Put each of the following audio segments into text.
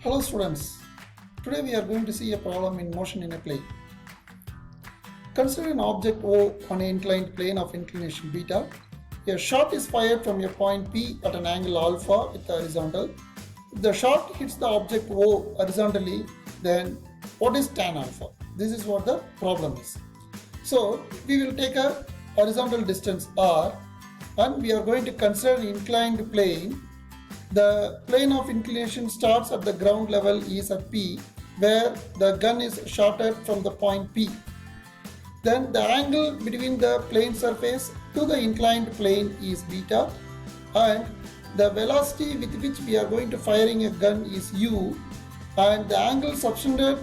Hello students, today we are going to see a problem in motion in a plane. Consider an object O on an inclined plane of inclination beta. A shot is fired from a point P at an angle alpha with the horizontal. If the shot hits the object O horizontally, then what is tan alpha? This is what the problem is. So we will take a horizontal distance R and we are going to consider an inclined plane. The plane of inclination starts at the ground level is at P, where the gun is shotted from the point P. Then the angle between the plane surface to the inclined plane is beta, and the velocity with which we are going to firing a gun is u, and the angle subtended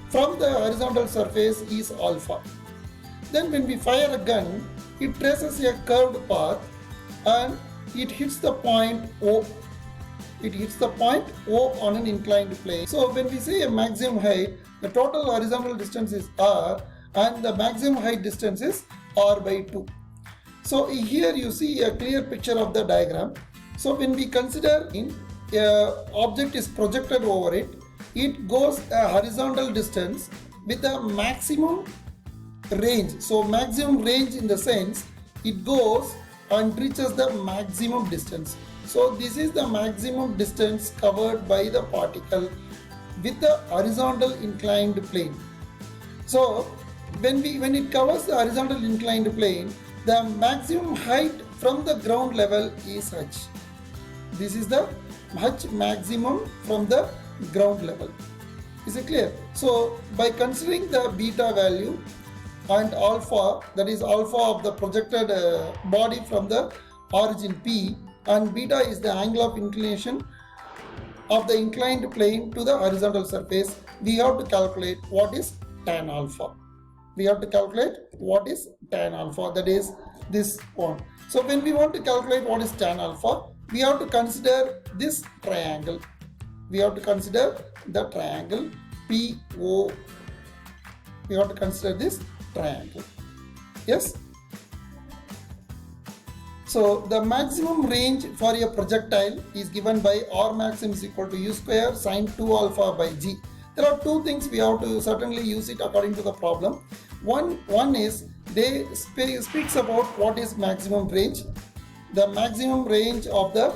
from the horizontal surface is alpha. Then when we fire a gun, it traces a curved path and it hits the point O. It hits the point O on an inclined plane. So when we say a maximum height, the total horizontal distance is R and the maximum height distance is R by 2. So here you see a clear picture of the diagram. So when we consider an object is projected over it, it goes a horizontal distance with a maximum range. So maximum range in the sense it goes and reaches the maximum distance. So this is the maximum distance covered by the particle with the horizontal inclined plane. So when it covers the horizontal inclined plane, the maximum height from the ground level is h. This is the h maximum from the ground level. Is it clear? So by considering the beta value and alpha, that is alpha of the projected body from the origin P, and beta is the angle of inclination of the inclined plane to the horizontal surface, we have to calculate what is tan alpha. We have to calculate what is tan alpha, that is this one. So when we want to calculate what is tan alpha, we have to consider this triangle. We have to consider the triangle PO. We have to consider this triangle. Yes. So the maximum range for a projectile is given by R maximum is equal to u square sine 2 alpha by g. There are two things we have to certainly use it according to the problem. One is they speaks about what is maximum range, the maximum range of the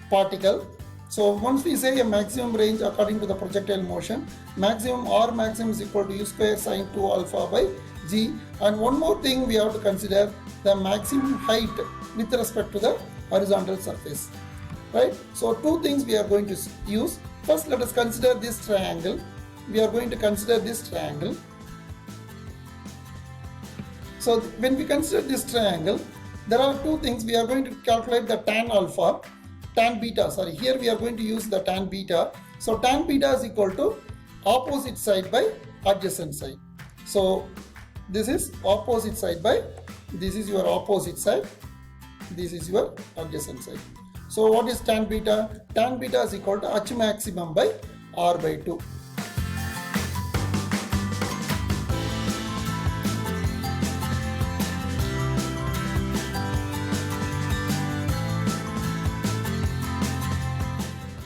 particle. So once we say a maximum range according to the projectile motion, maximum R maximum is equal to u square sine 2 alpha by g. And one more thing we have to consider, the maximum height with respect to the horizontal surface. Right? So two things we are going to use. First let us consider this triangle. We are going to consider this triangle. So when we consider this triangle, there are two things. We are going to calculate the tan beta, sorry, here we are going to use the tan beta. So tan beta is equal to opposite side by adjacent side. So this is opposite side by, this is your opposite side, this is your adjacent side. So what is tan beta? Tan beta is equal to h maximum by R by 2.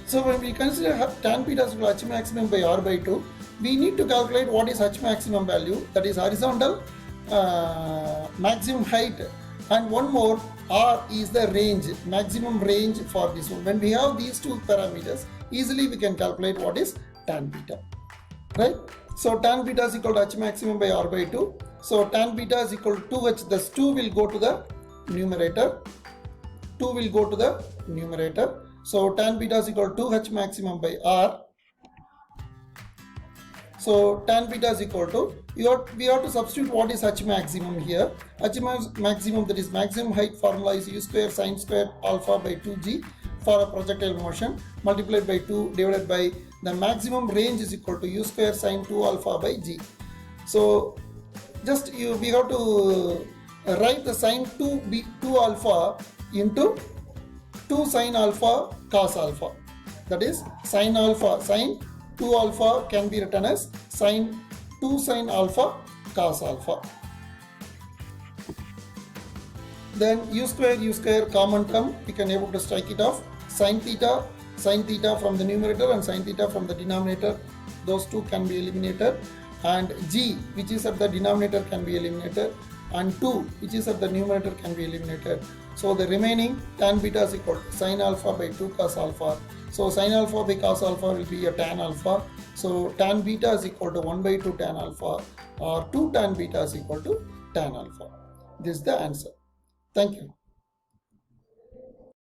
So when we consider tan beta is equal to h maximum by R by 2, we need to calculate what is h maximum value, that is horizontal maximum height, and one more, R is the range, maximum range for this one. When we have these two parameters, easily we can calculate what is tan beta, right? So tan beta is equal to h maximum by R by 2. So tan beta is equal to 2h, thus 2 will go to the numerator, 2 will go to the numerator. So tan beta is equal to 2h maximum by R. So tan beta is equal to, we have to substitute what is h maximum here. H maximum, that is maximum height, formula is u square sine square alpha by 2g for a projectile motion, multiplied by 2 divided by the maximum range is equal to u square sine 2 alpha by g. So just we have to write the sine 2 alpha into 2 sine alpha cos alpha, that is sine alpha, sine 2 alpha can be written as sine 2 sine alpha cos alpha. Then u square common term, we can able to strike it off, sin theta Sin theta from the numerator and sin theta from the denominator, those two can be eliminated, and g which is at the denominator can be eliminated, and 2 which is at the numerator can be eliminated. So the remaining tan beta is equal to sin alpha by 2 cos alpha. So sin alpha by cos alpha will be a tan alpha. So tan beta is equal to 1 by 2 tan alpha, or 2 tan beta is equal to tan alpha. This is the answer. Thank you.